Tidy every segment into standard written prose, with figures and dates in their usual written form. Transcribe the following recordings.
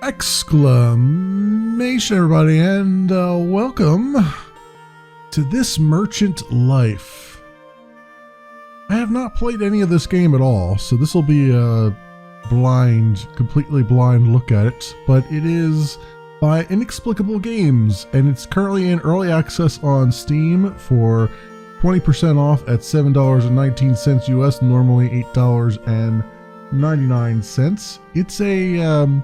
Exclamation, everybody, and welcome to This Merchant Life. I have not played any of this game at all, so this will be a completely blind look at it, but it is by Inexplicable Games, and it's currently in early access on Steam for 20% off at $7.19 US, normally $8.99. It's a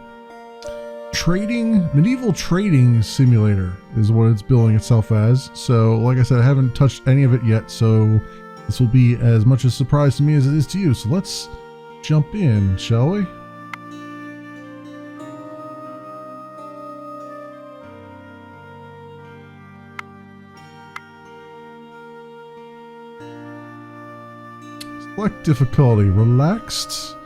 medieval trading simulator is what it's billing itself as. So like I said, I haven't touched any of it yet, so this will be as much a surprise to me as it is to you. So let's jump in, shall we? Select difficulty, relaxed.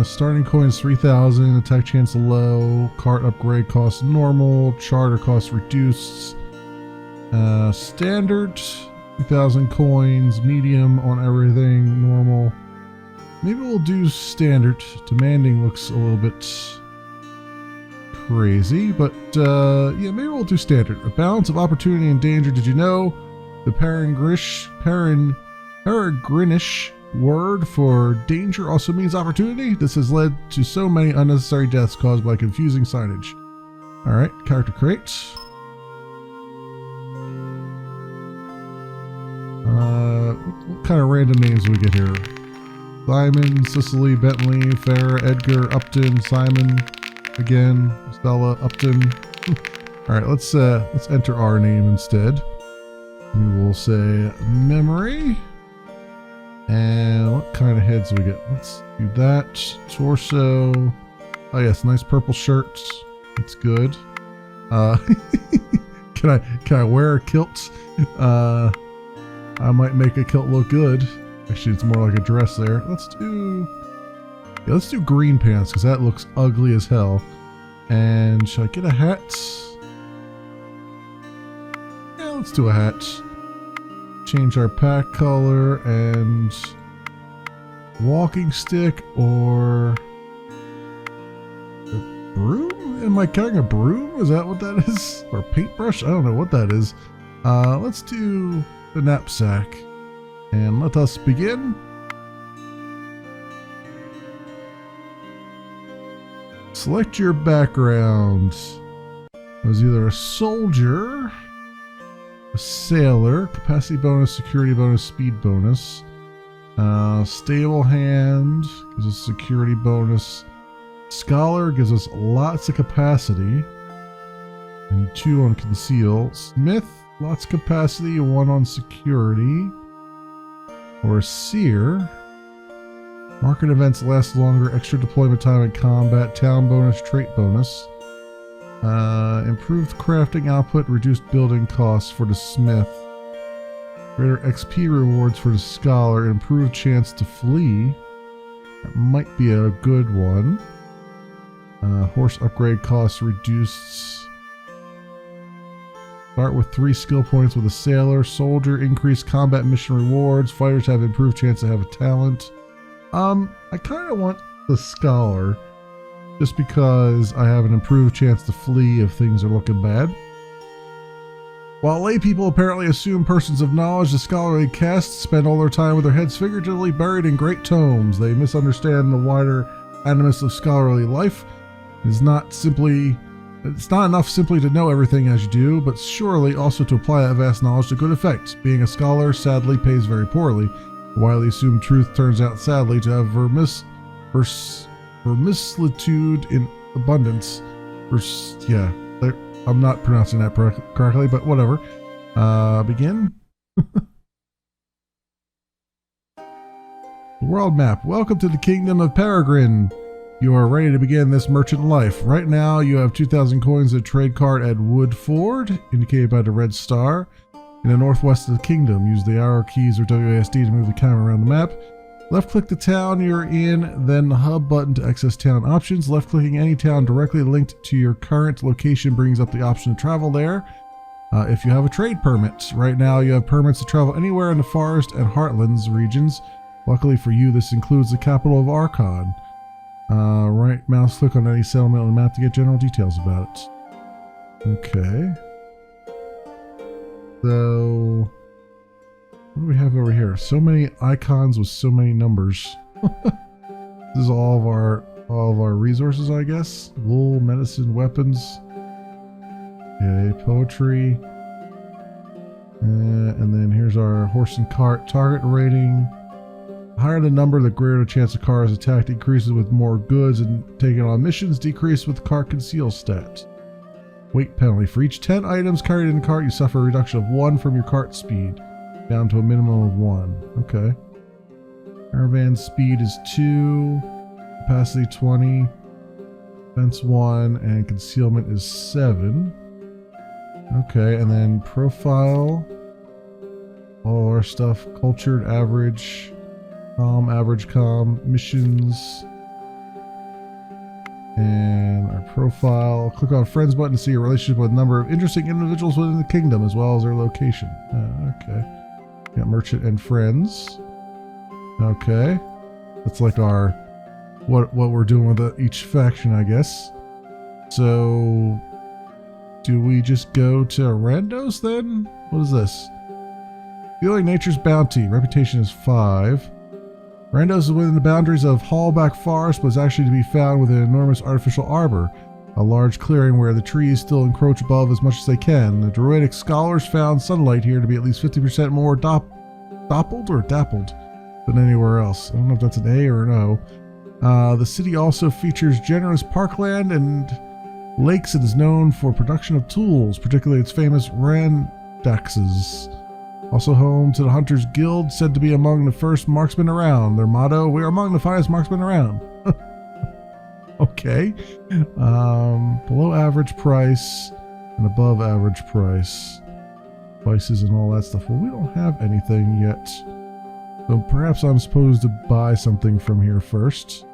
Starting coins 3,000, attack chance low, cart upgrade cost normal, charter cost reduced, standard 2,000 coins, medium on everything, normal. Maybe we'll do standard. Demanding looks a little bit crazy, but yeah, maybe we'll do standard. A balance of opportunity and danger. Did you know the Peregrinish word for danger also means opportunity? This has led to so many unnecessary deaths caused by confusing signage. Alright, character create. What kind of random names do we get here? Simon, Cicely, Bentley, Farah, Edgar, Upton, Simon, again, Stella, Upton. Alright, let's enter our name instead. We will say memory. And what kind of heads do we get? Let's do that. Torso. Oh yes, nice purple shirts. It's good. Can I wear a kilt? I might make a kilt look good. Actually, it's more like a dress there. Let's do green pants because that looks ugly as hell. And should I get a hat? Yeah, let's do a hat. Change our pack color and walking stick or a broom? Am I carrying a broom? Is that what that is? Or paintbrush? I don't know what that is. Let's do the knapsack and let us begin. Select your background. I was either a soldier, a sailor, capacity bonus, security bonus, speed bonus. Stable hand gives us security bonus. Scholar gives us lots of capacity and 2 on conceal. Smith, lots of capacity, 1 on security. Or seer. Market events last longer, extra deployment time in combat, town bonus, trait bonus. Improved crafting output, reduced building costs for the smith. Greater XP rewards for the scholar, improved chance to flee. That might be a good one. Horse upgrade costs reduced. Start with 3 skill points with a sailor. Soldier, increased combat mission rewards. Fighters have improved chance to have a talent. I kind of want the scholar. Just because I have an improved chance to flee if things are looking bad. While lay people apparently assume persons of knowledge, the scholarly caste spend all their time with their heads figuratively buried in great tomes. They misunderstand the wider animus of scholarly life. It's not enough simply to know everything as you do, but surely also to apply that vast knowledge to good effect. Being a scholar sadly pays very poorly. The widely assumed truth turns out sadly to have vermislitude in abundance. Yeah, I'm not pronouncing that correctly, but whatever. Begin. World map. Welcome to the kingdom of Peregrine. You are ready to begin this merchant life. Right now, you have 2,000 coins at trade cart at Woodford, indicated by the red star. In the northwest of the kingdom, use the arrow keys or WASD to move the camera around the map. Left-click the town you're in, then the hub button to access town options. Left-clicking any town directly linked to your current location brings up the option to travel there. If you have a trade permit. Right now you have permits to travel anywhere in the Forest and Heartlands regions. Luckily for you, this includes the capital of Archon. Right mouse click on any settlement on the map to get general details about it. Okay. So, what do we have over here? So many icons with so many numbers. This is all of our resources, I guess. Wool, medicine, weapons. Okay, poetry. And then here's our horse and cart target rating. The higher the number, the greater the chance a car is attacked. Increases with more goods and taken on missions. Decrease with cart conceal stat. Weight penalty. For each 10 items carried in the cart, you suffer a reduction of 1 from your cart speed, down to a minimum of 1. Okay. Caravan speed is 2. Capacity 20. Defense 1. And concealment is 7. Okay, and then profile. All our stuff. Cultured, average, average calm, missions. And our profile. Click on friends button to see a relationship with a number of interesting individuals within the kingdom as well as their location. Okay. Got merchant and friends. Okay. That's like our what we're doing with each faction, I guess. So do we just go to Randos then? What is this? Feeling nature's bounty. Reputation is 5. Randos is within the boundaries of Hallback Forest, but is actually to be found within an enormous artificial arbor, a large clearing where the trees still encroach above as much as they can. The druidic scholars found sunlight here to be at least 50% more dappled than anywhere else. I don't know if that's an A or an O. The city also features generous parkland and lakes and is known for production of tools, particularly its famous randaxes. Also home to the Hunters Guild, said to be among the first marksmen around. Their motto, we are among the finest marksmen around. Okay. Below average price and above average price. Spices and all that stuff. Well, we don't have anything yet. So perhaps I'm supposed to buy something from here first.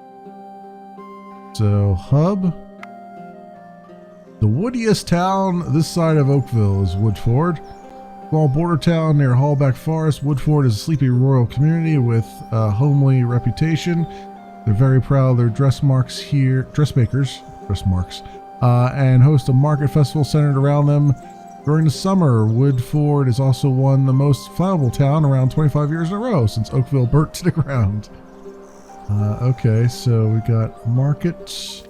So, hub. The woodiest town this side of Oakville is Woodford. Small border town near Hallback Forest, Woodford is a sleepy rural community with a homely reputation. They're very proud of their dressmakers, and host a market festival centered around them. During the summer, Woodford is also won the most flammable town around 25 years in a row since Oakville burnt to the ground. Okay, so we got market,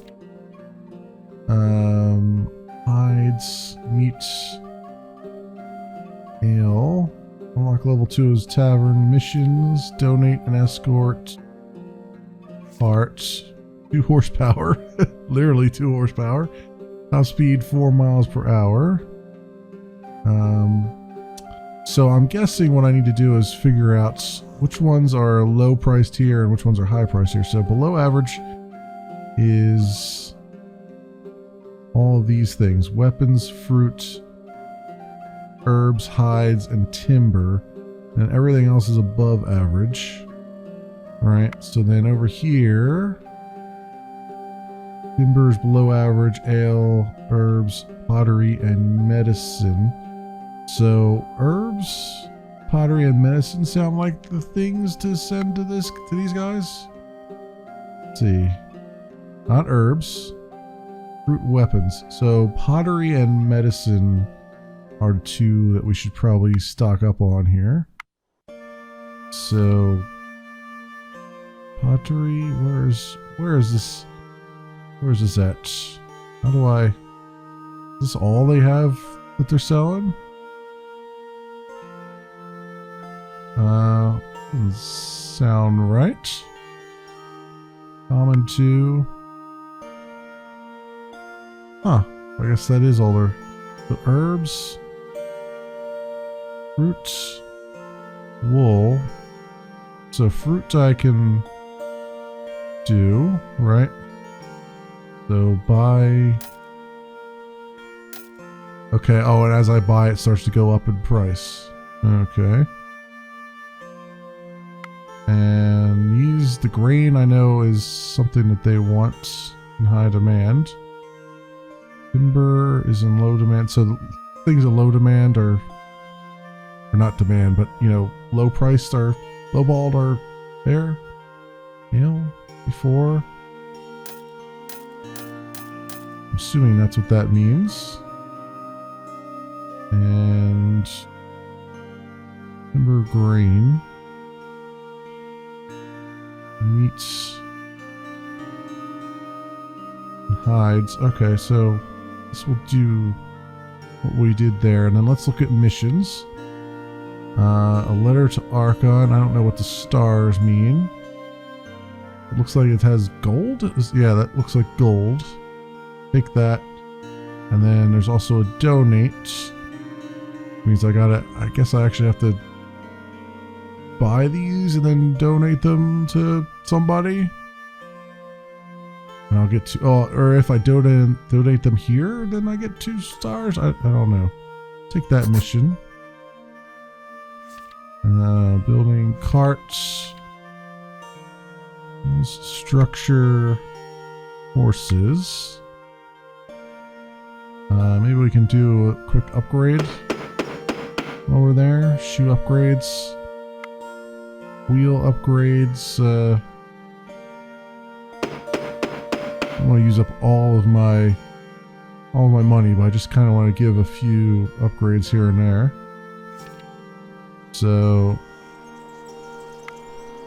hides, meats, ale. Unlock level 2 is tavern missions. Donate and escort. Parts. 2 horsepower. Literally 2 horsepower. Top speed 4 miles per hour. So I'm guessing what I need to do is figure out which ones are low priced here and which ones are high priced here. So below average is all of these things: weapons, fruit, herbs, hides, and timber, and everything else is above average. Right, so then over here, timber is below average, ale, herbs, pottery, and medicine. So herbs, pottery, and medicine sound like the things to send to these guys. Let's see, not herbs, fruit, weapons. So pottery and medicine are the 2 that we should probably stock up on here. So pottery, where is this? Where's this at? How do I? Is this all they have that they're selling? Doesn't sound right. Common 2. Huh. I guess that is all their. The herbs, fruits, wool. So fruit I can do, right? So buy. Okay, oh, and as I buy it starts to go up in price. Okay. And the grain I know is something that they want in high demand. Timber is in low demand, so things in low demand are not demand, but low priced are lowballed are there. Before. I'm assuming that's what that means. And timber grain meats and hides. Okay, so this will do what we did there, and then let's look at missions. A letter to Archon. I don't know what the stars mean. It looks like it has gold. Yeah, that looks like gold. Take that. And then there's also a donate. Means I guess I actually have to buy these and then donate them to somebody. And I'll get to, or if I donate them here, then I get 2 stars. I don't know. Take that mission. Building carts. Structure horses. Maybe we can do a quick upgrade while we're there. Shoe upgrades. Wheel upgrades. I don't want to use up all of my money, but I just kind of want to give a few upgrades here and there. So,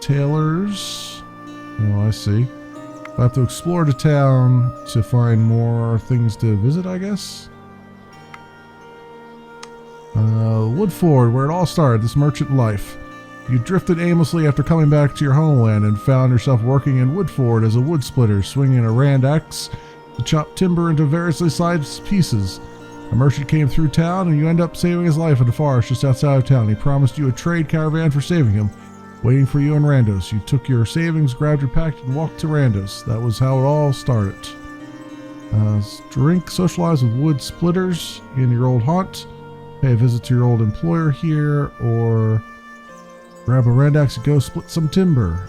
tailors. Oh, I see. I have to explore the town to find more things to visit, I guess. Woodford, where it all started, this merchant life. You drifted aimlessly after coming back to your homeland and found yourself working in Woodford as a wood splitter, swinging a rand axe to chop timber into variously sized pieces. A merchant came through town and you end up saving his life in the forest just outside of town. He promised you a trade caravan for saving him, waiting for you in Randos. You took your savings, grabbed your pack, and walked to Randos. That was how it all started. Drink, socialize with wood splitters in your old haunt, pay a visit to your old employer here, or grab a rand axe and go split some timber.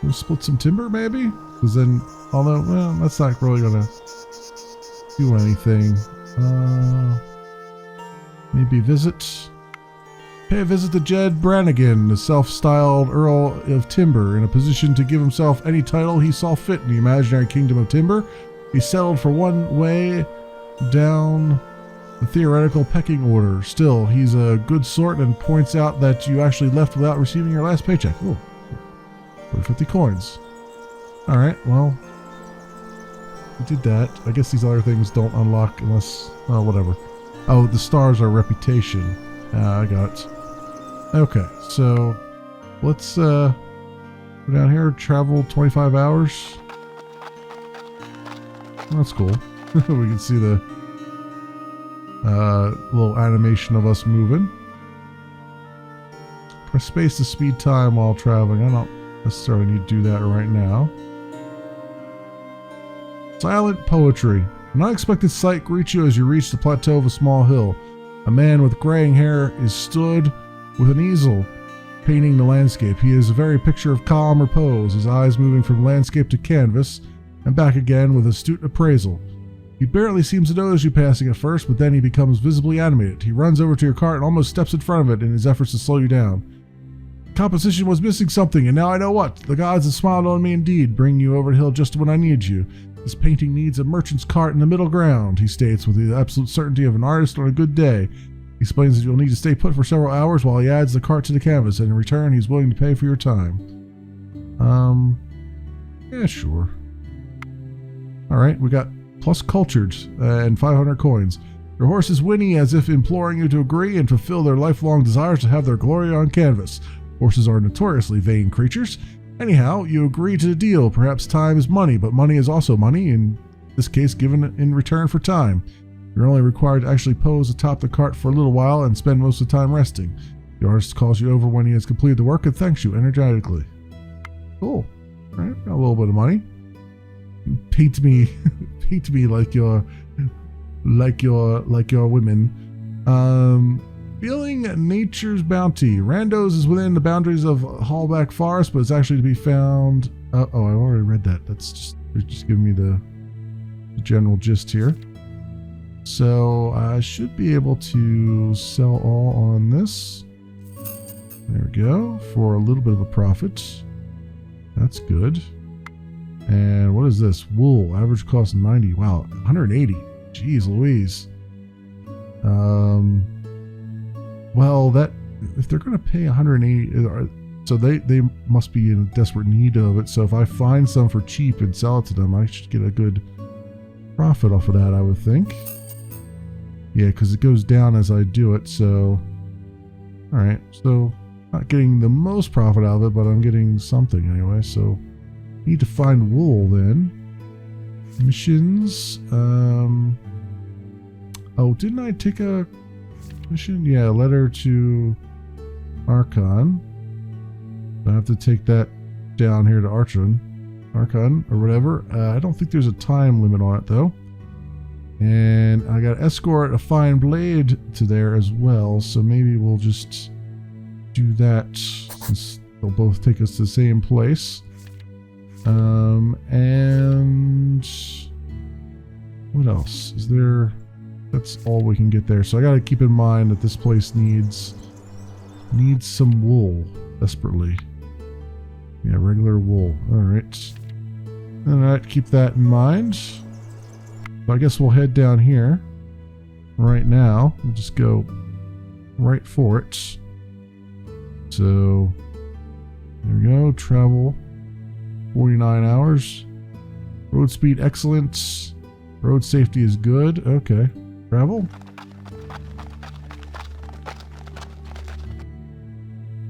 We'll split some timber maybe? Because then, although, well, that's not really gonna do anything. Maybe visit. Pay a visit to Jed Brannigan, the self-styled Earl of Timber, in a position to give himself any title he saw fit in the imaginary kingdom of Timber. He settled for one way down the theoretical pecking order. Still, he's a good sort and points out that you actually left without receiving your last paycheck. Oh, 50 coins. Alright, well, we did that. I guess these other things don't unlock unless, oh, whatever. Oh, the stars are reputation. I got it. Okay, so let's go down here, travel 25 hours. That's cool. We can see the little animation of us moving. Press space to speed time while traveling. I don't necessarily need to do that right now. Silent poetry. An unexpected sight greets you as you reach the plateau of a small hill. A man with graying hair is stood with an easel painting the landscape. He is a very picture of calm repose, his eyes moving from landscape to canvas and back again with astute appraisal. He barely seems to notice you passing at first, but then he becomes visibly animated. He runs over to your cart and almost steps in front of it in his efforts to slow you down. Composition was missing something, and now I know what. The gods have smiled on me indeed, bringing you over the hill just when I need you. This painting needs a merchant's cart in the middle ground, he states with the absolute certainty of an artist on a good day. He explains that you'll need to stay put for several hours while he adds the cart to the canvas, and in return he's willing to pay for your time. Yeah, sure. Alright, we got plus cultured and 500 coins. Your horse is whinny as if imploring you to agree and fulfill their lifelong desires to have their glory on canvas. Horses are notoriously vain creatures. Anyhow, you agree to the deal. Perhaps time is money, but money is also money, in this case given in return for time. You're only required to actually pose atop the cart for a little while and spend most of the time resting. The artist calls you over when he has completed the work and thanks you energetically. Cool. All right, got a little bit of money. Paint me like you're women. Feeling nature's bounty. Randos is within the boundaries of Hallback Forest, but it's actually to be found. Oh, I already read that. That's just giving me the general gist here. So I should be able to sell all on this. There we go, for a little bit of a profit. That's good. And what is this? Wool, average cost 90. Wow, 180. Jeez Louise. Well, that if they're going to pay 180, so they must be in desperate need of it. So if I find some for cheap and sell it to them, I should get a good profit off of that, I would think. Yeah, because it goes down as I do it. So, all right. So not getting the most profit out of it, but I'm getting something anyway. So need to find wool then. Missions. Oh, didn't I take a mission? Yeah, letter to Archon. I have to take that down here to Archon or whatever. I don't think there's a time limit on it though. And I got to escort a fine blade to there as well. So maybe we'll just do that since they'll both take us to the same place. And what else is there? That's all we can get there. So I got to keep in mind that this place needs some wool desperately. Yeah, regular wool. All right. All right, keep that in mind. So I guess we'll head down here right now. We'll just go right for it. So there we go. Travel 49 hours. Road speed excellent. Road safety is good. Okay. Travel.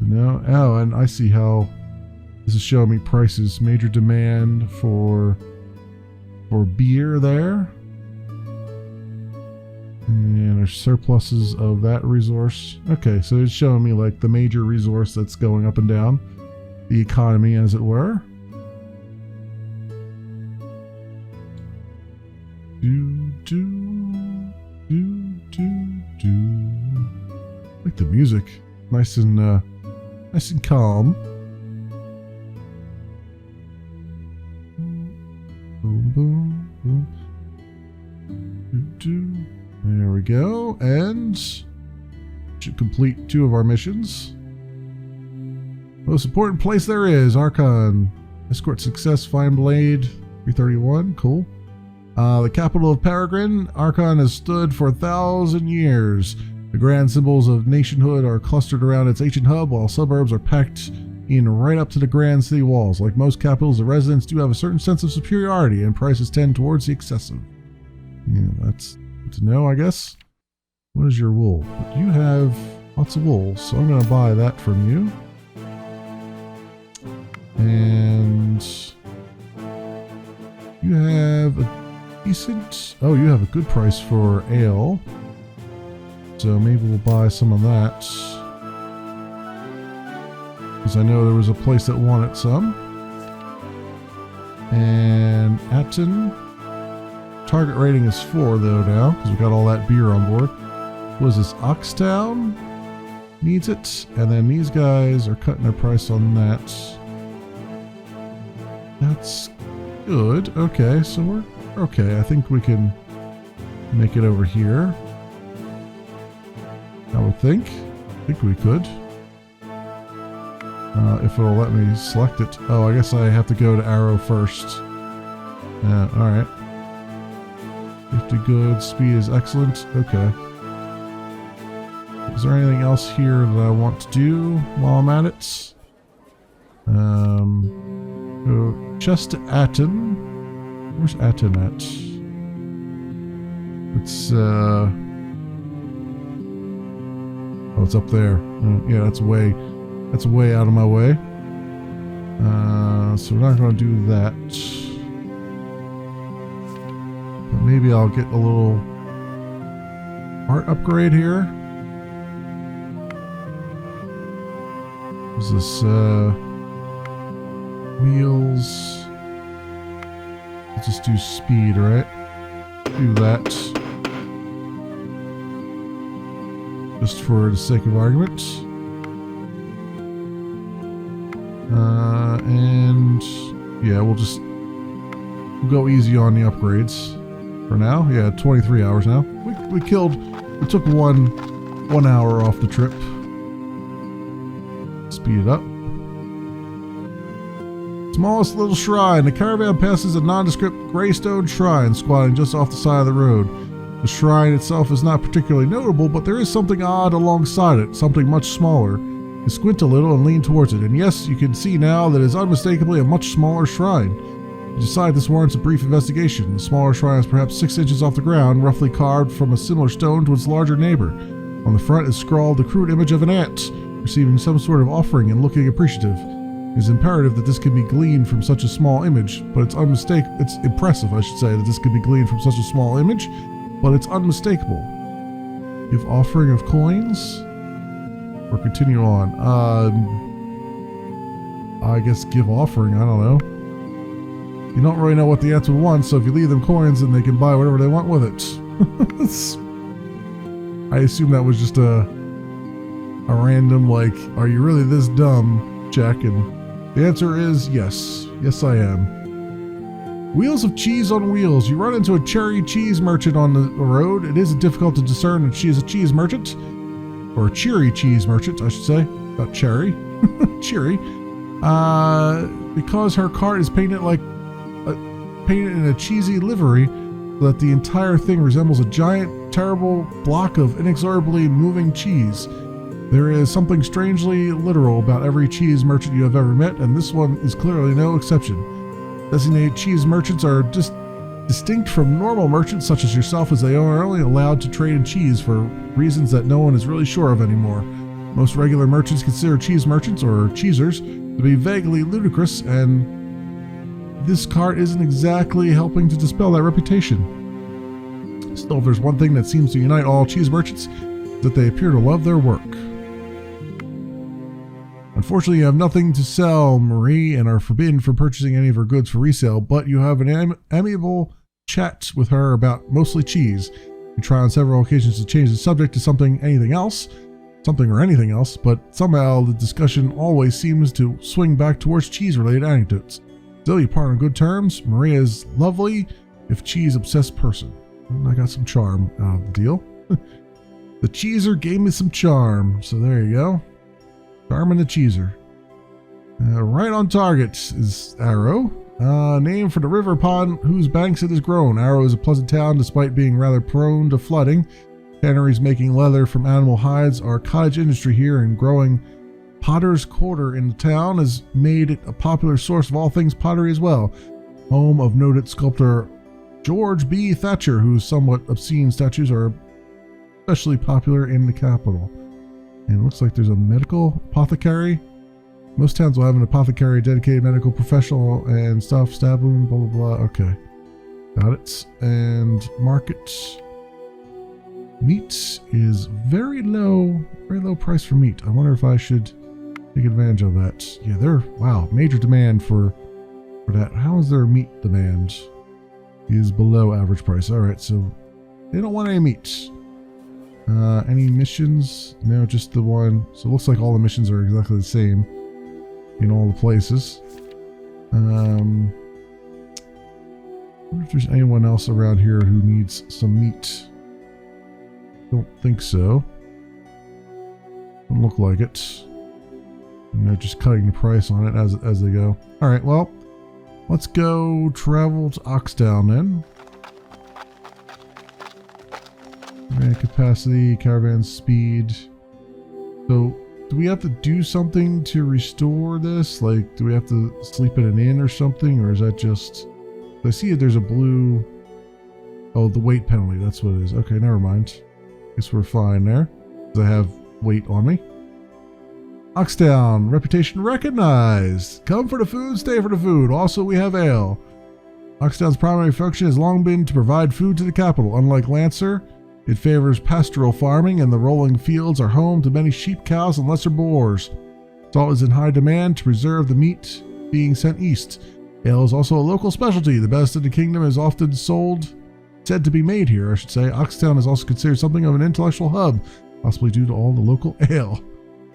No. Oh, and I see how this is showing me prices. Major demand for beer there. And there's surpluses of that resource. Okay, so it's showing me like the major resource that's going up and down. The economy, as it were. I like the music. Nice and calm. Boom, boom, boom. There we go. And should complete 2 of our missions. Most important place there is, Archon. Escort success, fine blade, 331. Cool. The capital of Peregrine, Archon has stood for 1,000 years. The grand symbols of nationhood are clustered around its ancient hub, while suburbs are packed in right up to the grand city walls. Like most capitals, the residents do have a certain sense of superiority, and prices tend towards the excessive. Yeah, that's good to know, I guess. What is your wool? You have lots of wool, so I'm going to buy that from you. And you have a decent... Oh, you have a good price for ale. So maybe we'll buy some of that. Because I know there was a place that wanted some. And Atten. Target rating is 4 though now, because we got all that beer on board. What is this? Oxtown needs it. And then these guys are cutting their price on that. That's good. Okay, so we're okay. I think we can make it over here. I would think. I think we could. If it'll let me select it. Oh, I guess I have to go to arrow first. Alright. 50 good. Speed is excellent. Okay. Is there anything else here that I want to do while I'm at it? Go just to Atten. Where's Atten at? It's oh, it's up there. Yeah, that's way out of my way. So we're not going to do that. But maybe I'll get a little art upgrade here. What's this? Wheels. Let's just do speed, right? Do that. Just for the sake of argument. And yeah, we'll go easy on the upgrades for now. Yeah, 23 hours now. We took one hour off the trip. Speed it up. Smallest little shrine. The caravan passes a nondescript gray stone shrine squatting just off the side of the road. The shrine itself is not particularly notable, but there is something odd alongside it, something much smaller. You squint a little and lean towards it, and yes, you can see now that it is unmistakably a much smaller shrine. You decide this warrants a brief investigation. The smaller shrine is perhaps 6 inches off the ground, roughly carved from a similar stone to its larger neighbor. On the front is scrawled the crude image of an ant, receiving some sort of offering and looking appreciative. It is imperative that this can be gleaned from such a small image, but it's impressive, I should say, that this can be gleaned from such a small image, but it's unmistakable. Give offering of coins? Or continue on? I guess give offering, I don't know. You don't really know what the ants would want, so if you leave them coins, then they can buy whatever they want with it. I assume that was just a random, like, are you really this dumb, check, and the answer is yes. Yes, I am. Wheels of cheese on wheels. You run into a cherry cheese merchant on the road. It is difficult to discern if she is a cheese merchant, or a cheery cheese merchant, I should say. Not cherry. Cheery. Because her cart is painted in a cheesy livery, so that the entire thing resembles a giant, terrible block of inexorably moving cheese. There is something strangely literal about every cheese merchant you have ever met, and this one is clearly no exception. Designated cheese merchants are distinct from normal merchants such as yourself, as they are only allowed to trade in cheese for reasons that no one is really sure of anymore. Most regular merchants consider cheese merchants, or cheesers, to be vaguely ludicrous, and this cart isn't exactly helping to dispel that reputation. Still, if there's one thing that seems to unite all cheese merchants, it's that they appear to love their work. Unfortunately, you have nothing to sell, Marie, and are forbidden from purchasing any of her goods for resale, but you have an amiable chat with her about mostly cheese. You try on several occasions to change the subject to something or anything else, but somehow the discussion always seems to swing back towards cheese-related anecdotes. Still, you part on good terms. Maria is lovely, if cheese-obsessed person. And I got some charm out of the deal. The cheeser gave me some charm, so there you go. Charmin the Cheeser. Right on target is Arrow. Named for the river upon whose banks it has grown. Arrow is a pleasant town despite being rather prone to flooding. Tanneries making leather from animal hides are cottage industry here, and growing Potter's Quarter in the town has made it a popular source of all things pottery as well. Home of noted sculptor George B. Thatcher, whose somewhat obscene statues are especially popular in the capital. And it looks like there's a medical apothecary. Most towns will have an apothecary, dedicated medical professional and stuff, stab wound, blah, blah, blah. Okay. Got it. And market. Meat is very low price for meat. I wonder if I should take advantage of that. Yeah, wow, major demand for that. How is their meat demand? Is below average price. All right, so they don't want any meat. Any missions? No, just the one. So it looks like all the missions are exactly the same in all the places. I wonder if there's anyone else around here who needs some meat. Don't think so. Don't look like it. And they're just cutting the price on it as they go. All right, well, let's go travel to Oxtown then. Caravan capacity, caravan speed. So, do we have to do something to restore this? Like, do we have to sleep at an inn or something? Or is that just... I see that there's a blue... Oh, the weight penalty. That's what it is. Okay, never mind. Guess we're fine there. Because I have weight on me. Oxtown. Reputation recognized. Come for the food, stay for the food. Also, we have ale. Oxtown's primary function has long been to provide food to the capital. Unlike Lancer, it favors pastoral farming, and the rolling fields are home to many sheep, cows, and lesser boars. Salt is in high demand to preserve the meat being sent east. Ale is also a local specialty. The best in the kingdom is often said to be made here, I should say. Oxtown is also considered something of an intellectual hub, possibly due to all the local ale.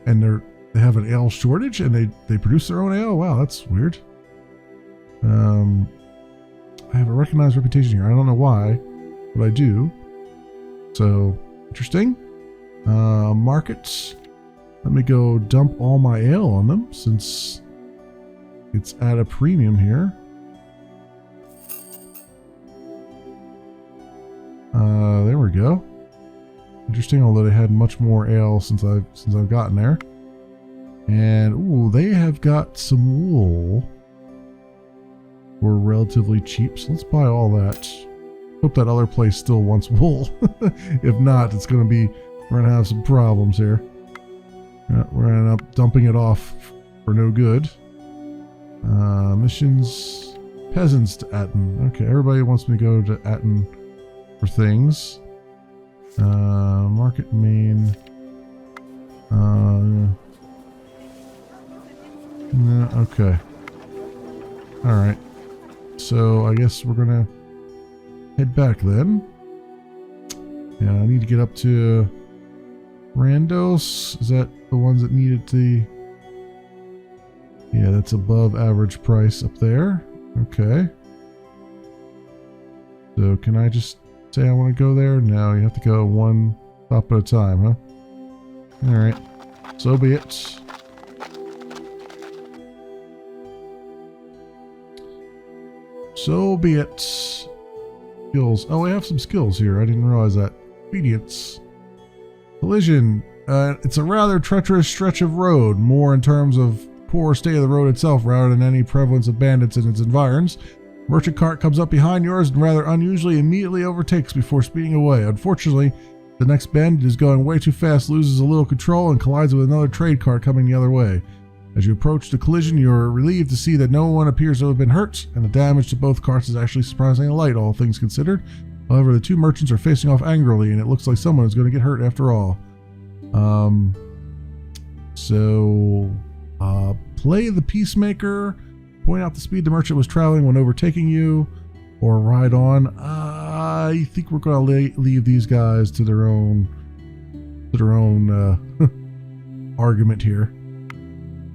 And they have an ale shortage, and they produce their own ale? Wow, that's weird. I have a recognized reputation here. I don't know why, but I do. So, interesting. Markets. Let me go dump all my ale on them, since it's at a premium here. There we go. Interesting, although they had much more ale since I've gotten there. And ooh, they have got some wool for relatively cheap, so let's buy all that. Hope that other place still wants wool. If not, we're gonna have some problems here. We're gonna end up dumping it off for no good. Missions, peasants to Atten. Okay, everybody wants me to go to Atten for things. Market main. No, okay. Alright. So I guess we're gonna head back then. Yeah, I need to get up to Randos. Is that the ones that needed the... Yeah, that's above average price up there. Okay. So can I just say I want to go there? No, you have to go one stop at a time, huh? Alright. So be it. So be it. Skills. Oh, we have some skills here. I didn't realize that. Obedience. Collision. It's a rather treacherous stretch of road, more in terms of poor state of the road itself rather than any prevalence of bandits in its environs. Merchant cart comes up behind yours and rather unusually immediately overtakes before speeding away. Unfortunately, the next bend is going way too fast, loses a little control, and collides with another trade cart coming the other way. As you approach the collision, you're relieved to see that no one appears to have been hurt, and the damage to both carts is actually surprisingly light, all things considered. However, the two merchants are facing off angrily, and it looks like someone is going to get hurt after all. Play the peacemaker, point out the speed the merchant was traveling when overtaking you, or ride on. I think we're going to leave these guys to their own argument here.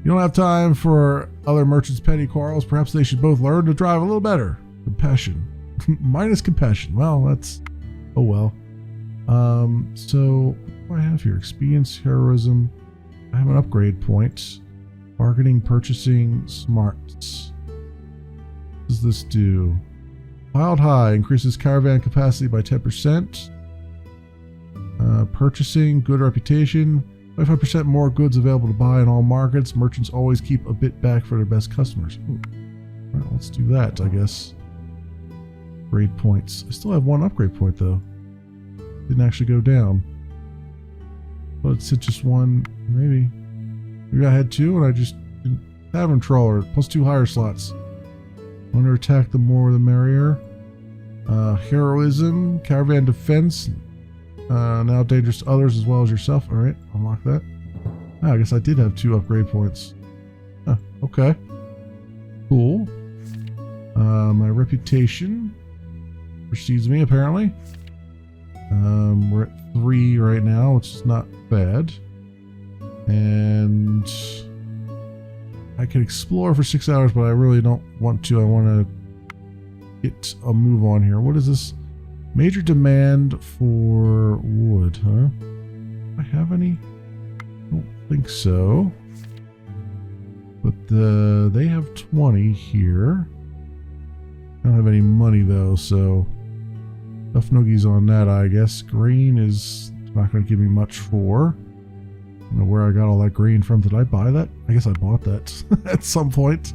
You don't have time for other merchants' petty quarrels. Perhaps they should both learn to drive a little better. Compassion. Minus compassion. Well, that's... Oh well. So, what do I have here? Expedience, heroism. I have an upgrade point. Bargaining, purchasing, smarts. What does this do? Wild High increases caravan capacity by 10%. Purchasing, good reputation. 25% more goods available to buy in all markets. Merchants always keep a bit back for their best customers. Ooh. All right, let's do that, I guess. Grade points. I still have one upgrade point, though. Didn't actually go down. But it's just one, maybe. Maybe I had two and I just didn't. Tavern Trawler, plus 2 higher slots. Want to attack, the more the merrier. Heroism, Caravan Defense. Now dangerous to others as well as yourself. Alright, unlock that. Ah, I guess I did have 2 upgrade points. Huh, okay. Cool. My reputation precedes me, apparently. We're at 3 right now, which is not bad. And I can explore for 6 hours, but I really don't want to. I want to get a move on here. What is this? Major demand for wood, huh? Do I have any? I don't think so. But they have 20 here. I don't have any money though, so tough noogies on that, I guess. Green is not going to give me much for. I don't know where I got all that green from. Did I buy that? I guess I bought that at some point.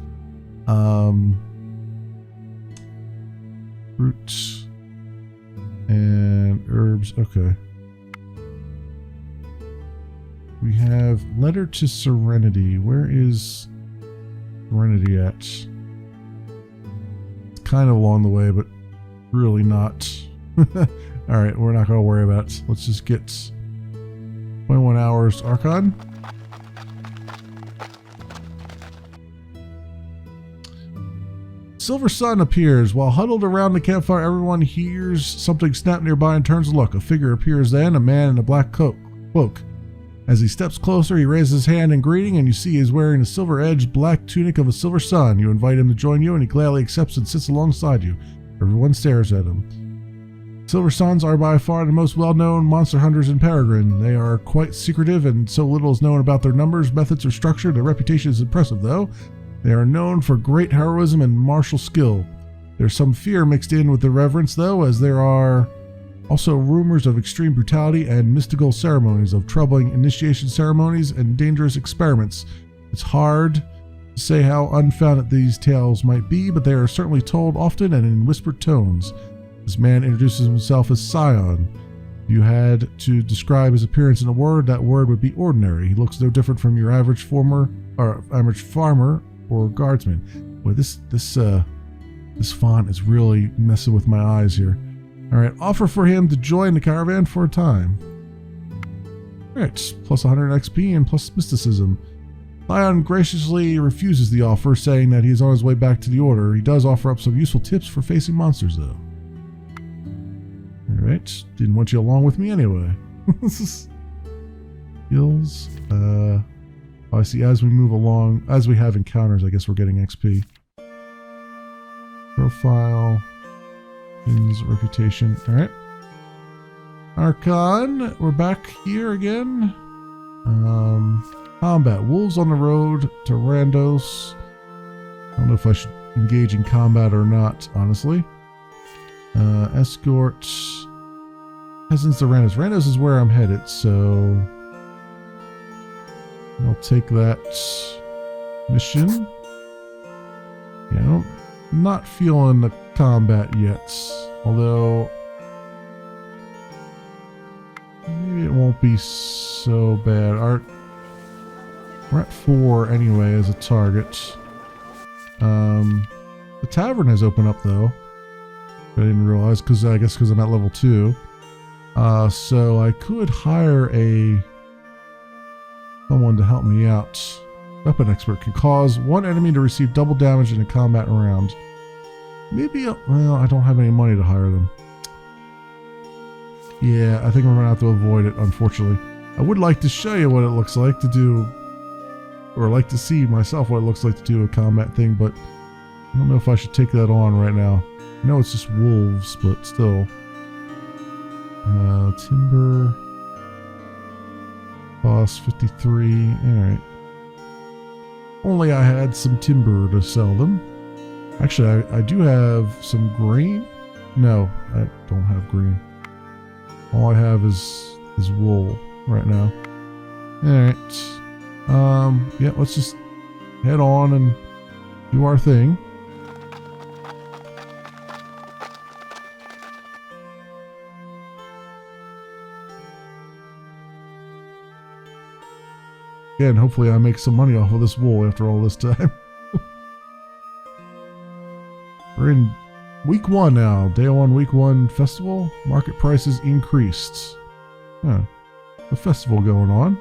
Fruits and herbs. Okay. We have Letter to Serenity. Where is Serenity at? It's kind of along the way, but really not. Alright, we're not going to worry about it. Let's just get 21 hours Archon. Silver Sun appears. While huddled around the campfire, everyone hears something snap nearby and turns to look. A figure appears then, a man in a black cloak. As he steps closer, he raises his hand in greeting, and you see he is wearing a silver-edged black tunic of a silver sun. You invite him to join you, and he gladly accepts and sits alongside you. Everyone stares at him. Silver Suns are by far the most well-known monster hunters in Peregrine. They are quite secretive, and so little is known about their numbers, methods, or structure. Their reputation is impressive, though. They are known for great heroism and martial skill. There's some fear mixed in with the reverence, though, as there are also rumors of extreme brutality and mystical ceremonies, of troubling initiation ceremonies and dangerous experiments. It's hard to say how unfounded these tales might be, but they are certainly told often and in whispered tones. This man introduces himself as Scion. If you had to describe his appearance in a word, that word would be ordinary. He looks no different from your average farmer or guardsman. Boy, this font is really messing with my eyes here. All right, offer for him to join the caravan for a time. All right, plus 100 XP and plus mysticism. Scion graciously refuses the offer, saying that he is on his way back to the Order. He does offer up some useful tips for facing monsters, though. All right, didn't want you along with me anyway. Skills. I see. As we move along, as we have encounters, I guess we're getting XP. Profile. Reputation. All right. Archon. We're back here again. Combat. Wolves on the road to Randos. I don't know if I should engage in combat or not, honestly. Escort. Peasants to Randos. Randos is where I'm headed, so I'll take that mission. Yeah, I'm not feeling the combat yet, although maybe it won't be so bad. We're at 4 anyway as a target. The tavern has opened up though. I didn't realize because I'm at level 2. So I could hire someone to help me out. Weapon expert can cause one enemy to receive double damage in a combat round. Maybe, well, I don't have any money to hire them. Yeah, I think we're gonna have to avoid it, unfortunately. I would like to show you what it looks like to do, or like to see myself what it looks like to do a combat thing, but I don't know if I should take that on right now. I know it's just wolves, but still. Timber. Cost 53. Alright. Only I had some timber to sell them. Actually, I do have some grain. No, I don't have green. All I have is wool right now. Alright. Yeah, let's just head on and do our thing. Again, hopefully I make some money off of this wool after all this time. We're in week 1 now. Day 1, week 1 festival. Market prices increased. Huh. A festival going on.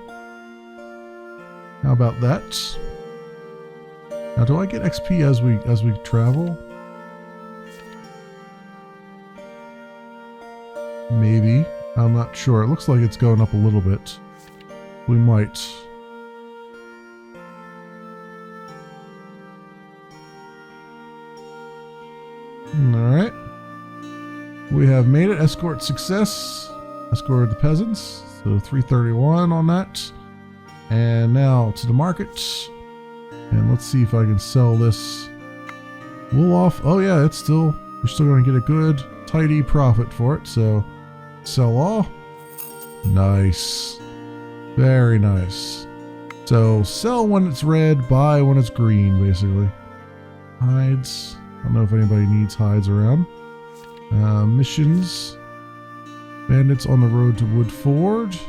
How about that? Now, do I get XP as we travel? Maybe. I'm not sure. It looks like it's going up a little bit. We might. Alright. We have made it. Escort success. Escorted the peasants. So 331 on that. And now to the market. And let's see if I can sell this wool off. Oh yeah, we're still going to get a good, tidy profit for it. So sell all. Nice. Very nice. So sell when it's red, buy when it's green, basically. Hides. I don't know if anybody needs hides around. Missions. Bandits on the road to Wood Forge.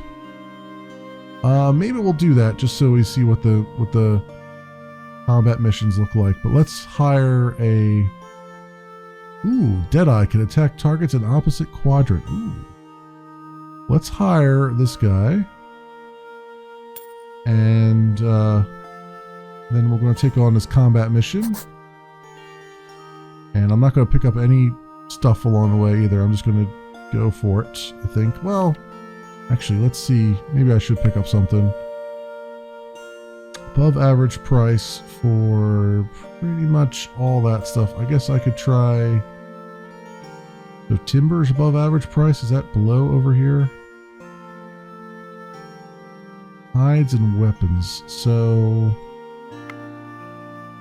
Maybe we'll do that just so we see what the combat missions look like. But let's hire a... Ooh, Deadeye can attack targets in opposite quadrant. Ooh. Let's hire this guy. And then we're going to take on this combat mission. And I'm not going to pick up any stuff along the way either. I'm just going to go for it, I think. Well, actually, let's see. Maybe I should pick up something. Above average price for pretty much all that stuff. I guess I could try... So timber's above average price. Is that below over here? Hides and weapons. So...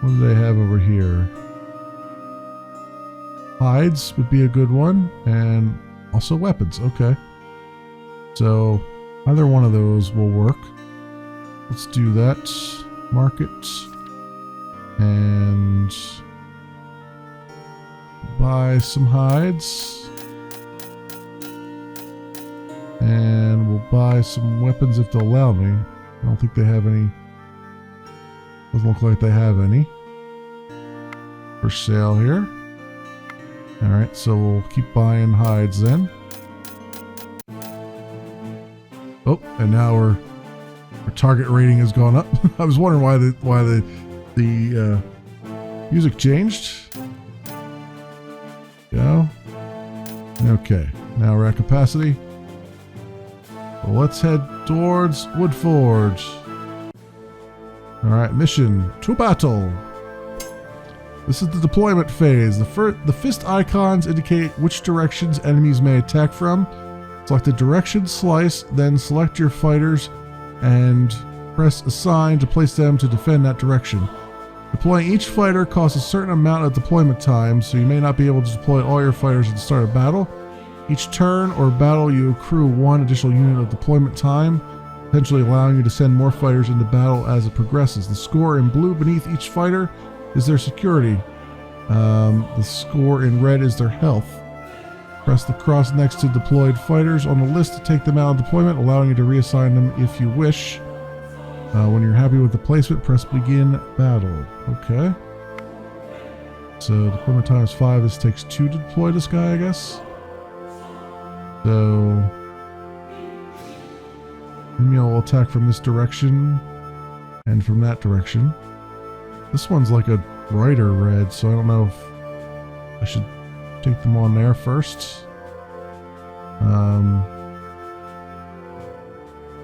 What do they have over here? Hides would be a good one, and also weapons. Okay. So either one of those will work. Let's do that. Market. And buy some hides. And we'll buy some weapons if they'll allow me. I don't think they have any. Doesn't look like they have any for sale here. Alright, so we'll keep buying hides then. Oh, and now our target rating has gone up. I was wondering why the music changed. Go. Okay, now we're at capacity. Well, let's head towards Woodforge. Alright, mission to battle. This is the deployment phase. The fist icons indicate which directions enemies may attack from. Select the direction slice, then select your fighters and press assign to place them to defend that direction. Deploying each fighter costs a certain amount of deployment time, so you may not be able to deploy all your fighters at the start of battle. Each turn or battle you accrue 1 additional unit of deployment time, potentially allowing you to send more fighters into battle as it progresses. The score in blue beneath each fighter is their security. The score in red is their health. Press the cross next to deployed fighters on the list to take them out of deployment, allowing you to reassign them if you wish. When you're happy with the placement, press begin battle. Okay. So deployment time is 5. This takes 2 to deploy this guy, I guess. So Emil will attack from this direction and from that direction. This one's like a brighter red, so I don't know if I should take them on there first.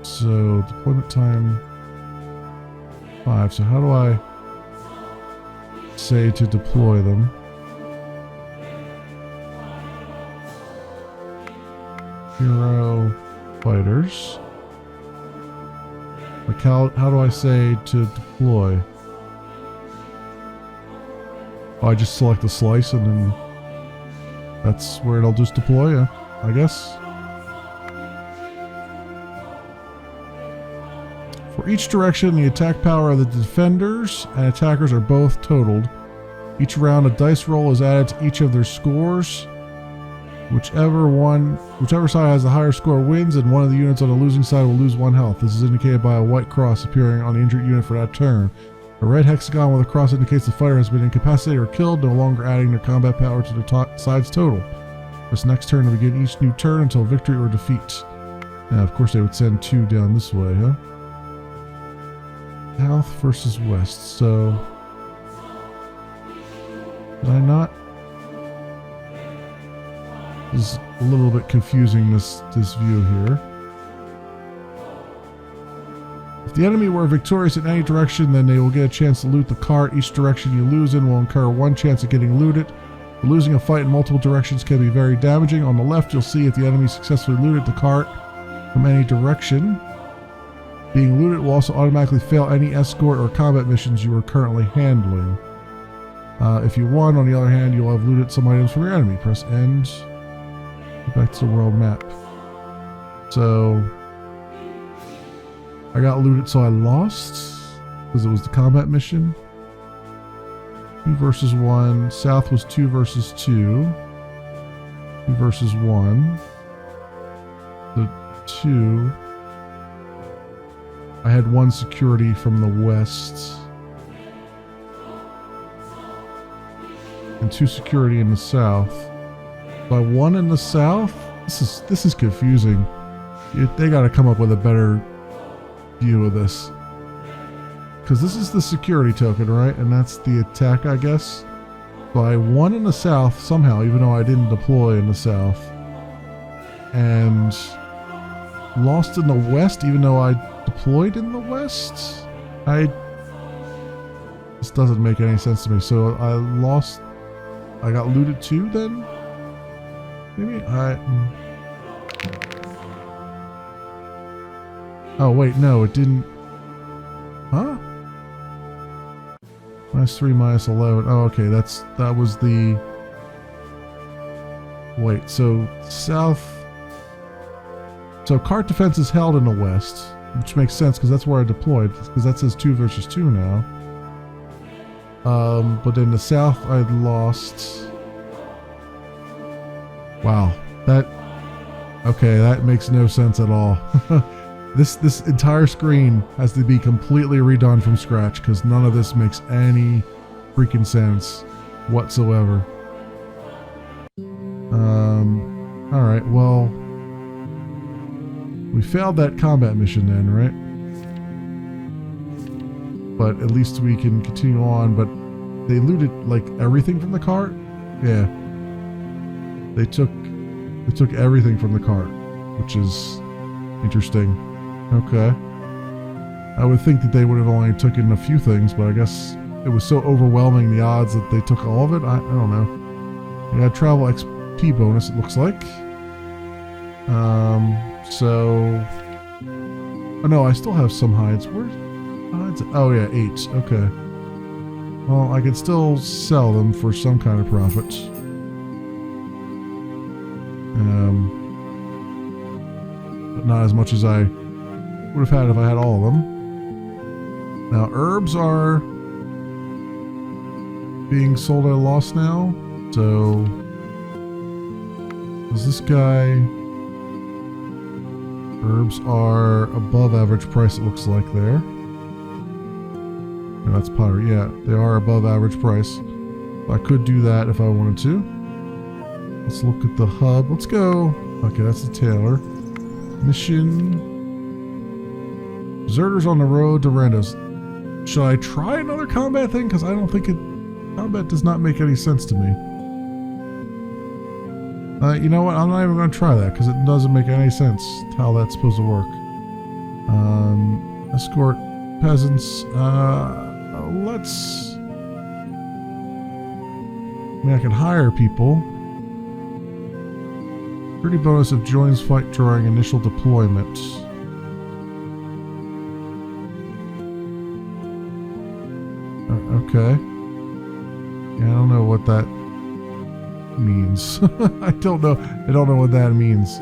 So deployment time 5. So how do I say to deploy them? Hero fighters. Like how do I say to deploy? Oh, I just select the slice and then that's where it'll just deploy, yeah, I guess. For each direction, the attack power of the defenders and attackers are both totaled. Each round, a dice roll is added to each of their scores. Whichever side has the higher score wins, and one of the units on the losing side will lose 1 health. This is indicated by a white cross appearing on the injured unit for that turn. A red hexagon with a cross indicates the fighter has been incapacitated or killed, no longer adding their combat power to the side's total. Press next turn to begin each new turn until victory or defeat. Now, of course, they would send 2 down this way, huh? South versus west, so... Did I not? This is a little bit confusing, this view here. If the enemy were victorious in any direction, then they will get a chance to loot the cart. Each direction you lose in will incur 1 chance of getting looted. Losing a fight in multiple directions can be very damaging. On the left, you'll see if the enemy successfully looted the cart from any direction. Being looted will also automatically fail any escort or combat missions you are currently handling. If you won, on the other hand, you'll have looted some items from your enemy. Press end. Go back to the world map. So... I got looted, so I lost because it was the combat mission. 2 versus 1. South was 2 versus 2. 2 versus 1. The 2. I had 1 security from the west. And 2 security in the south. So I won in the south? This is confusing. They gotta come up with a better view of this, because this is the security token, right? And that's the attack, I guess. So I won in the south somehow, even though I didn't deploy in the south, and lost in the west, even though I deployed in the west. This doesn't make any sense to me. So I got looted too then? Maybe oh wait, no, it didn't. Huh? -3, -11. Oh, okay, that was the... Wait, so south... So cart defense is held in the west, which makes sense because that's where I deployed, because that says 2 versus 2 now. But in the south I lost... Wow, okay, that makes no sense at all. This entire screen has to be completely redone from scratch because none of this makes any freaking sense whatsoever. Alright, well, we failed that combat mission then, right? But at least we can continue on. But they looted like everything from the cart. Yeah, they took everything from the cart, which is interesting. Okay, I would think that they would have only taken a few things, but I guess it was so overwhelming, the odds that they took all of it. I don't know. Yeah, travel XP bonus, it looks like. So, oh no, I still have some hides. Where's hides? Oh yeah, 8. Okay. Well, I could still sell them for some kind of profit. But not as much as I would have had if I had all of them. Now, herbs are being sold at a loss now. So, is this guy... Herbs are above average price, it looks like there. No, that's pottery. Yeah, they are above average price. I could do that if I wanted to. Let's look at the hub. Let's go. Okay, that's the tailor. Mission. Deserters on the road to Randos. Should I try another combat thing? Because I don't think combat does not make any sense to me. You know what? I'm not even going to try that because it doesn't make any sense how that's supposed to work. Escort peasants. Let's... I mean, I can hire people. 30 bonus if joins fight during initial deployment. Okay. Yeah, I don't know what that means. I don't know what that means.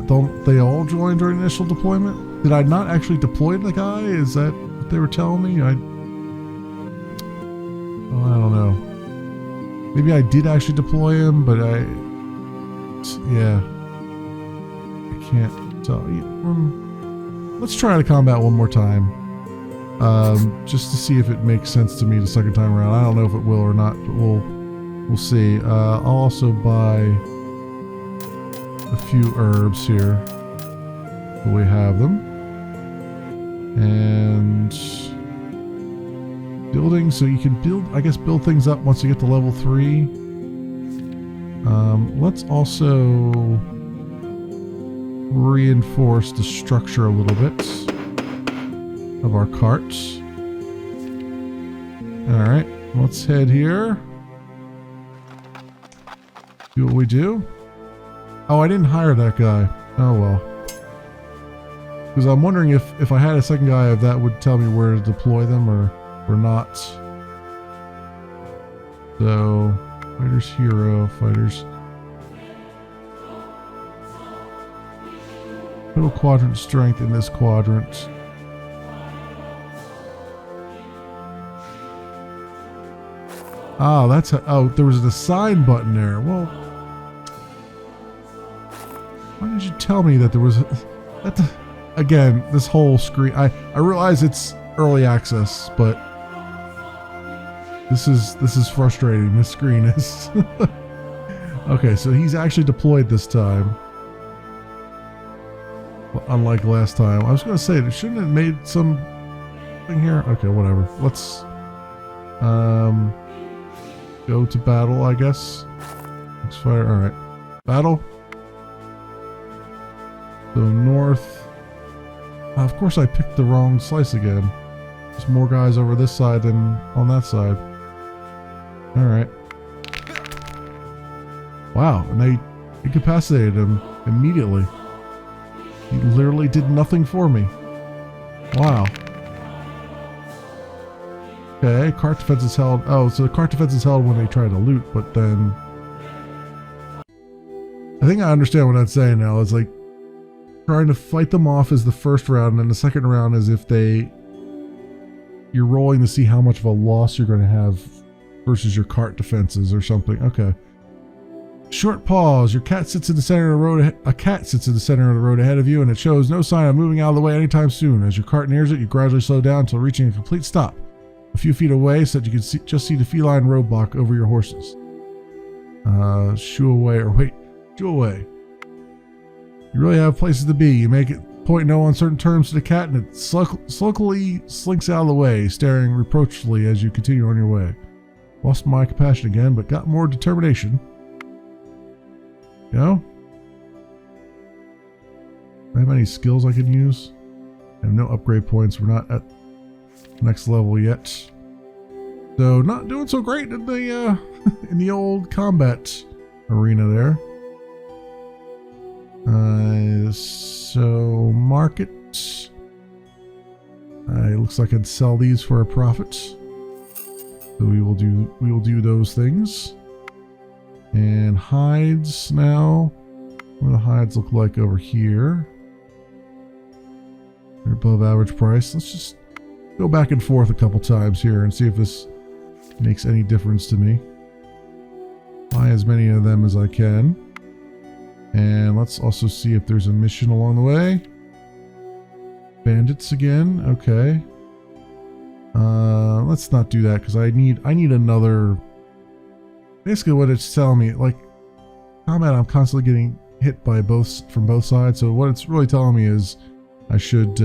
Don't they all join during initial deployment? Did I not actually deploy the guy? Is that what they were telling me? I don't know. Maybe I did actually deploy him, but yeah, I can't tell. Let's try the combat one more time, just to see if it makes sense to me the second time around. I don't know if it will or not, but we'll see. I'll also buy a few herbs here. So we have them. And building, so you can build things up once you get to level 3. Let's also reinforce the structure a little bit of our carts. Alright, let's head here. See what we do. Oh, I didn't hire that guy. Oh well. Because I'm wondering if I had a second guy, if that would tell me where to deploy them or not. So, fighters hero, fighters. Total quadrant strength in this quadrant. Oh, that's there was an assign button there. Well, why did you tell me that there was again, this whole screen, I realize it's early access, but this is frustrating. This screen is okay, so he's actually deployed this time. Well, unlike last time. I was gonna say, shouldn't it have made some thing here? Okay, whatever. Let's go to battle, I guess. Let's fire. Alright. Battle. So north. Of course I picked the wrong slice again. There's more guys over this side than on that side. Alright. Wow, and they incapacitated him immediately. He literally did nothing for me. Wow. Okay, cart defense is held. Oh, so the cart defense is held when they try to loot, but then... I think I understand what that's saying now. It's like trying to fight them off is the first round, and then the second round is if you're rolling to see how much of a loss you're going to have versus your cart defenses or something. Okay. Short pause. Your cat sits in the center of the road. A cat sits in the center of the road ahead of you, and it shows no sign of moving out of the way anytime soon. As your cart nears it, you gradually slow down until reaching a complete stop a few feet away, so that you can just see the feline roadblock over your horses. Shoo away, or wait, shoo away. You really have places to be. You make it point in no uncertain terms to the cat, and it sulkily slinks out of the way, staring reproachfully as you continue on your way. Lost my compassion again, but got more determination. You know? Do I have any skills I can use? I have no upgrade points. We're not at next level yet. So not doing so great in the in the old combat arena there. So market. It looks like I'd sell these for a profit. So we will do those things. And hides now. What do the hides look like over here? They're above average price. Let's just go back and forth a couple times here and see if this makes any difference to me. Buy as many of them as I can. And let's also see if there's a mission along the way. Bandits again. Okay. Let's not do that because I need another. Basically, what it's telling me, like combat, I'm constantly getting hit by from both sides. So what it's really telling me is I should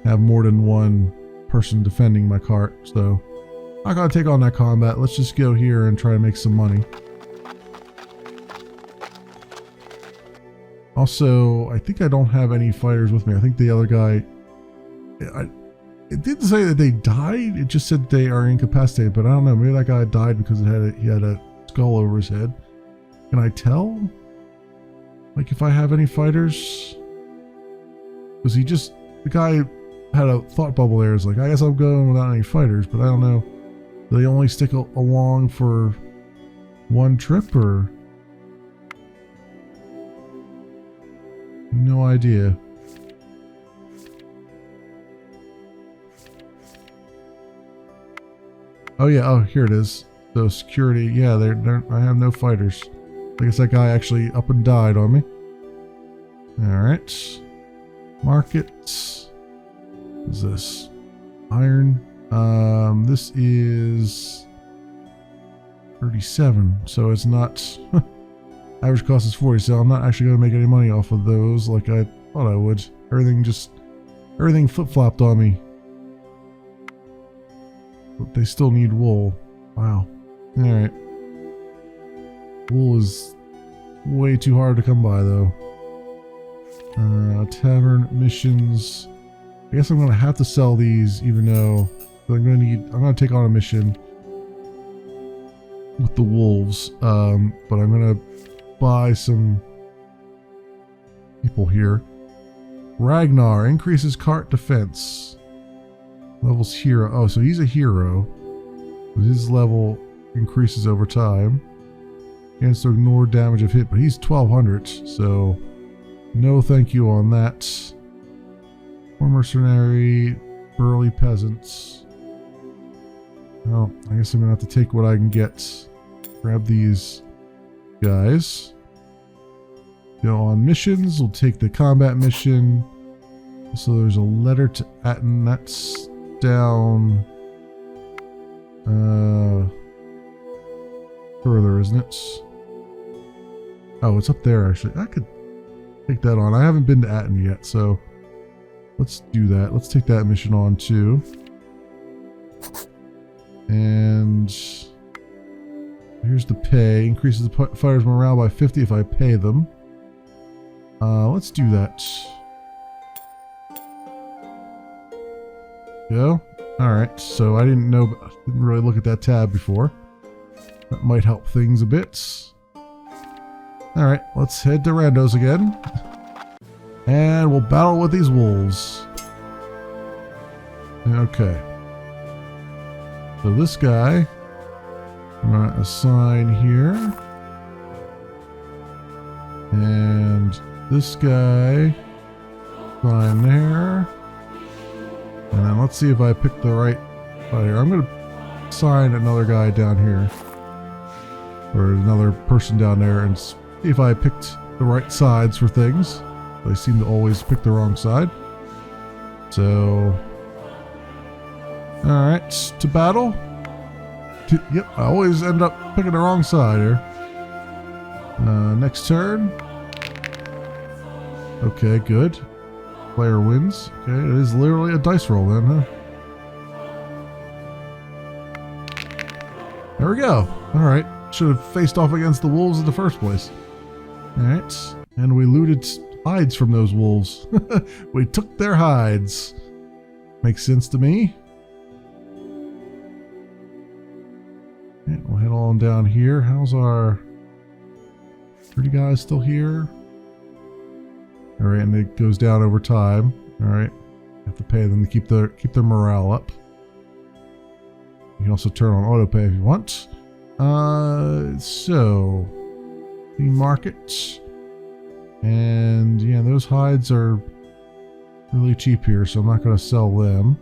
have more than one person defending my cart. So I gotta take on that combat. Let's just go here and try to make some money. Also, I think I don't have any fighters with me. I think the other guy, it didn't say that they died. It just said they are incapacitated, but I don't know. Maybe that guy died because he had a skull over his head. Can I tell? Like if I have any fighters? Because the guy had a thought bubble there. It's like, I guess I'm going without any fighters, but I don't know. Do they only stick along for one trip or? No idea. Oh yeah, oh here it is. So security, yeah, I have no fighters. I guess that guy actually up and died on me. Alright. Market. What is this? Iron. This is 37, so it's not average cost is 40, so I'm not actually gonna make any money off of those like I thought I would. Everything flip-flopped on me. But they still need wool. Wow. Alright. Wool is way too hard to come by though. Tavern missions. I guess I'm gonna have to sell these even though I'm gonna take on a mission with the wolves. But I'm gonna buy some people here. Ragnar increases cart defense. Levels hero. Oh, so he's a hero. His level increases over time. Chance to ignore damage of hit, but he's 1200, so no thank you on that. Poor mercenary, burly peasants. Well, I guess I'm gonna have to take what I can get. Grab these guys. Go on missions. We'll take the combat mission. So there's a letter to Atten. That's down further, isn't it? Oh, it's up there actually. I could take that on. I haven't been to Atten yet, so let's do that. Let's take that mission on too. And here's the pay. Increases the fighter's morale by 50 if I pay them. Let's do that. Go. Alright, so I didn't really look at that tab before. That might help things a bit. Alright, let's head to Randos again. And we'll battle with these wolves. Okay. So this guy, I'm going to assign here. And this guy, assign there. And then let's see if I pick the right fire. I'm going to assign another guy down here. Or another person down there and see if I picked the right sides for things. They seem to always pick the wrong side. So, alright, to battle. Yep, I always end up picking the wrong side here. Next turn. Okay, good. Player wins. Okay, it is literally a dice roll then, huh? There we go. Alright, should have faced off against the wolves in the first place. Alright, and we looted hides from those wolves. We took their hides. Makes sense to me. Okay, we'll head on down here. How's our 30 guys still here? Alright, and it goes down over time. Alright. Have to pay them to keep their morale up. You can also turn on auto pay if you want. So the market. And yeah, those hides are really cheap here, so I'm not going to sell them.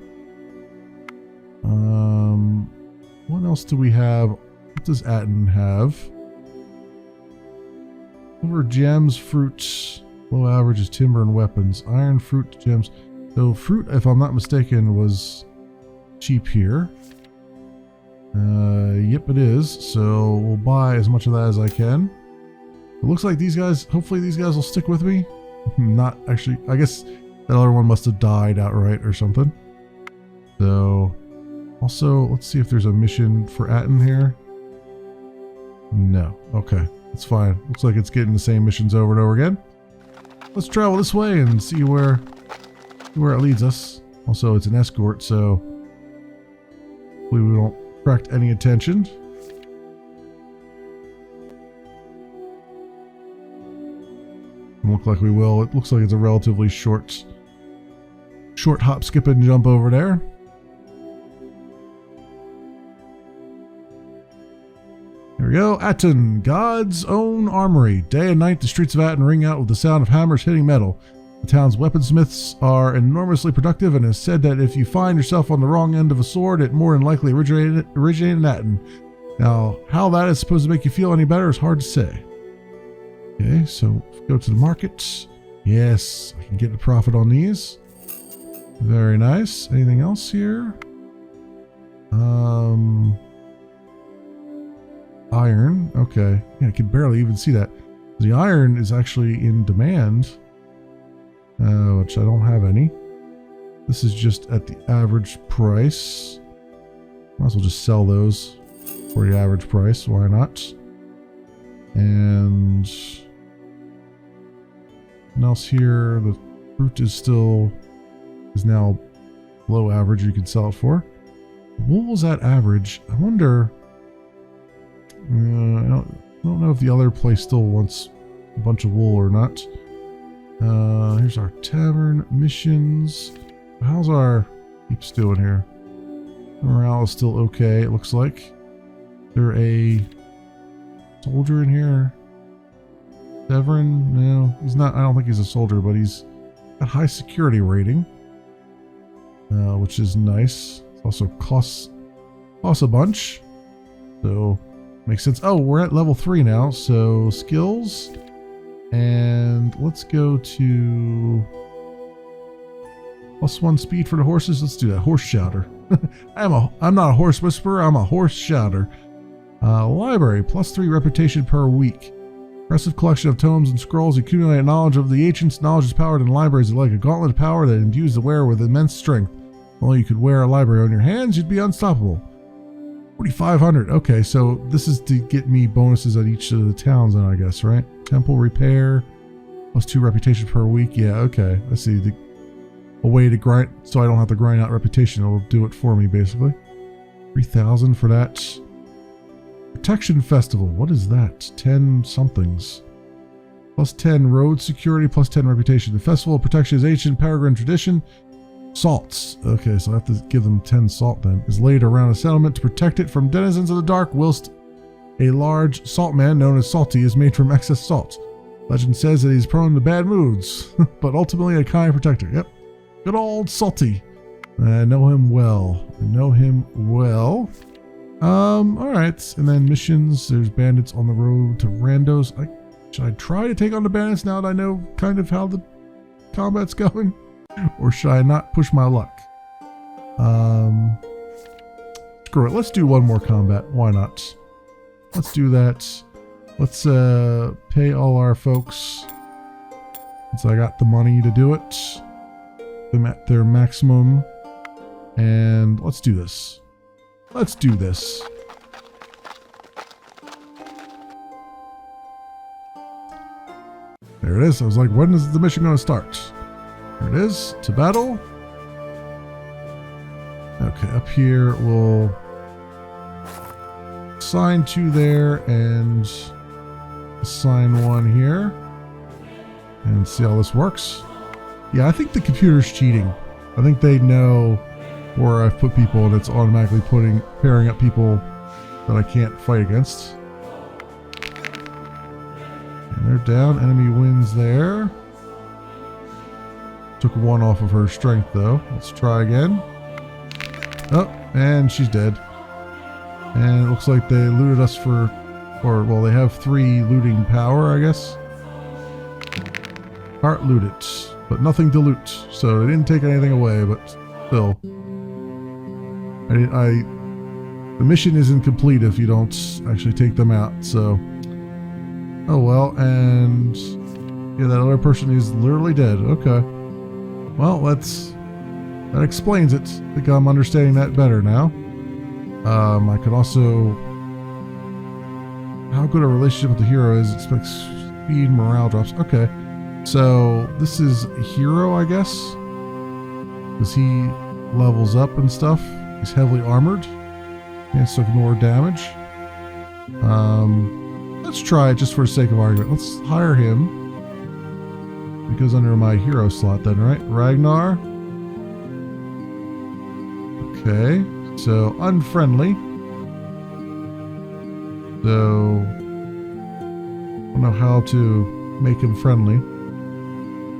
What else do we have? What does Atten have? Silver, gems, fruits. Low average is timber and weapons. Iron, fruit, gems. So fruit, if I'm not mistaken, was cheap here. Yep, it is. So we'll buy as much of that as I can. It looks like these guys, hopefully these guys will stick with me. Not actually, I guess that other one must have died outright or something. So, also, let's see if there's a mission for Atten here. No. Okay, that's fine. Looks like it's getting the same missions over and over again. Let's travel this way and see where it leads us. Also, it's an escort, so hopefully we don't attract any attention. Look like we will. It looks like it's a relatively short hop, skip, and jump over there. There we go. Atten, God's own armory. Day and night, the streets of Atten ring out with the sound of hammers hitting metal. The town's weaponsmiths are enormously productive, and it's said that if you find yourself on the wrong end of a sword, it more than likely originated in Atten. Now, how that is supposed to make you feel any better is hard to say. Okay, so go to the market. Yes, I can get a profit on these. Very nice. Anything else here? Iron. Okay. Yeah, I can barely even see that. The iron is actually in demand, which I don't have any. This is just at the average price. Might as well just sell those for the average price. Why not? And nothing else here. The fruit is now below average. You can sell it for. What was that average? I wonder. I don't know if the other place still wants a bunch of wool or not. Here's our tavern missions. How's our peeps doing here? Morale is still okay, it looks like. Is there a soldier in here? Severin? No, he's not. I don't think he's a soldier, but he's got high security rating, which is nice. It also costs a bunch, so makes sense. Oh, we're at level 3 now, so skills, and let's go to +1 speed for the horses. Let's do that. Horse shouter. I'm not a horse whisperer. I'm a horse shouter. Library, +3 reputation per week. Impressive collection of tomes and scrolls accumulate knowledge of the ancients. Knowledge is powered in libraries like a gauntlet of power that imbues the wearer with immense strength. If only you could wear a library on your hands, you'd be unstoppable. 4,500. Okay, so this is to get me bonuses at each of the towns then, I guess, right? Temple repair, +2 reputation per week. Yeah, okay. I see. A way to grind, so I don't have to grind out reputation. It'll do it for me, basically. 3,000 for that. Protection Festival. What is that? 10 somethings. +10 road security, +10 reputation. The Festival of Protection is ancient peregrine tradition. Salts. Okay, so I have to give them 10 salt then. Is laid around a settlement to protect it from denizens of the dark, whilst a large salt man known as Salty is made from excess salt. Legend says that he's prone to bad moods, but ultimately a kind protector. Yep. Good old Salty. I know him well. Alright. And then missions. There's bandits on the road to Randos. Should I try to take on the bandits now that I know kind of how the combat's going? Or should I not push my luck? Screw it. Let's do one more combat. Why not? Let's do that. Let's pay all our folks, since I got the money to do it, them at their maximum. And let's do this. Let's do this. There it is. I was like, when is the mission going to start? There it is. To battle. Okay, up here we'll assign 2 there and assign 1 here. And see how this works. Yeah, I think the computer's cheating. I think they know where I've put people and it's automatically pairing up people that I can't fight against. And they're down. Enemy wins there. Took 1 off of her strength though. Let's try again. Oh, and she's dead. And it looks like they looted us well, they have 3 looting power, I guess. Heart looted, but nothing to loot. So they didn't take anything away, but still. The mission isn't complete if you don't actually take them out, so. Oh well, and yeah, that other person is literally dead. Okay. Well, that explains it. I think I'm understanding that better now. I could also, how good a relationship with the hero is, expects speed, morale drops. Okay, so this is a hero, I guess, because he levels up and stuff. He's heavily armored. Can't still ignore damage. Let's try it just for the sake of argument. Let's hire him. He goes under my hero slot then, right? Ragnar. Okay, so unfriendly. So I don't know how to make him friendly,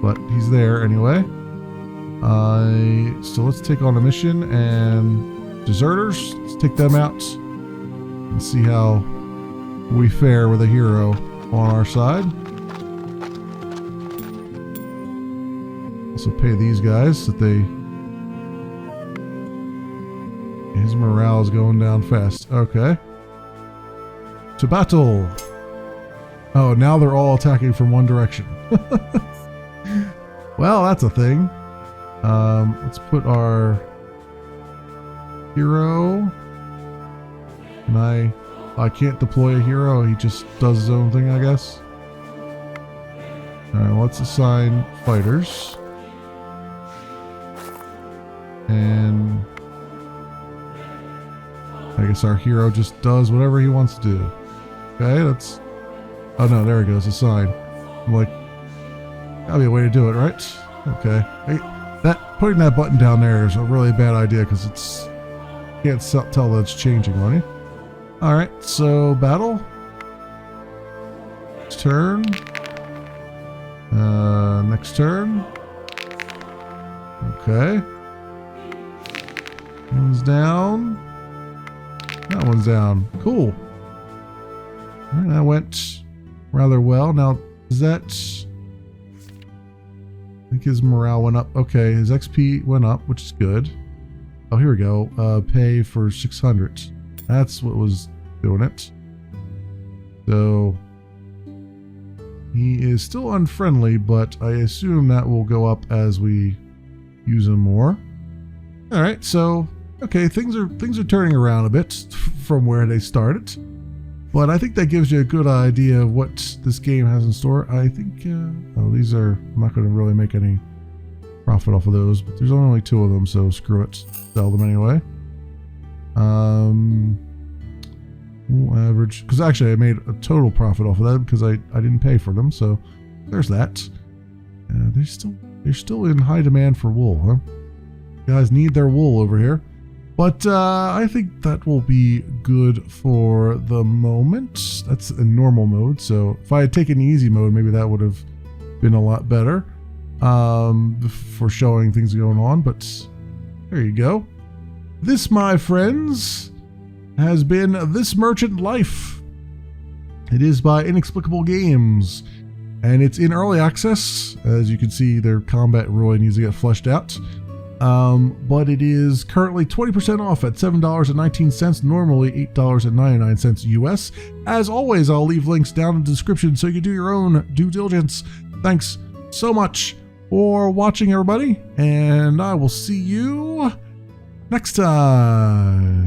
but he's there anyway. So let's take on a mission and deserters. Let's take them out and see how we fare with a hero on our side. Also pay these guys that they. His morale is going down fast. Okay. To battle. Oh, now they're all attacking from one direction. Well, that's a thing. Let's put our hero. And I can't deploy a hero. He just does his own thing, I guess. Alright, let's assign fighters. And I guess our hero just does whatever he wants to do. Okay, that's. Oh no, there he goes. Assign. I'm like, gotta be a way to do it, right? Okay. Hey, putting that button down there is a really bad idea because it's can't tell that it's changing on you. All right, so battle. Next turn. Next turn. Okay. One's down. That one's down. Cool. All right, that went rather well. Now, is that? I think his morale went up. Okay, his XP went up, which is good. Oh, here we go. Pay for 600. That's what was doing it. So he is still unfriendly, but I assume that will go up as we use him more. All right, so okay, things are turning around a bit from where they started, but I think that gives you a good idea of what this game has in store. I think. Oh, these are. I'm not going to really make any profit off of those, but there's only 2 of them, so screw it. Sell them anyway. Average, because actually I made a total profit off of that because I didn't pay for them, so there's that. They're still in high demand for wool, huh? Guys need their wool over here. But I think that will be good for the moment. That's in normal mode. So if I had taken easy mode, maybe that would have been a lot better for showing things going on. But there you go. This, my friends, has been This Merchant Life. It is by Inexplicable Games. And it's in early access. As you can see, their combat really needs to get fleshed out. But it is currently 20% off at $7.19, normally $8.99 US. As always, I'll leave links down in the description so you can do your own due diligence. Thanks so much for watching, everybody, and I will see you next time.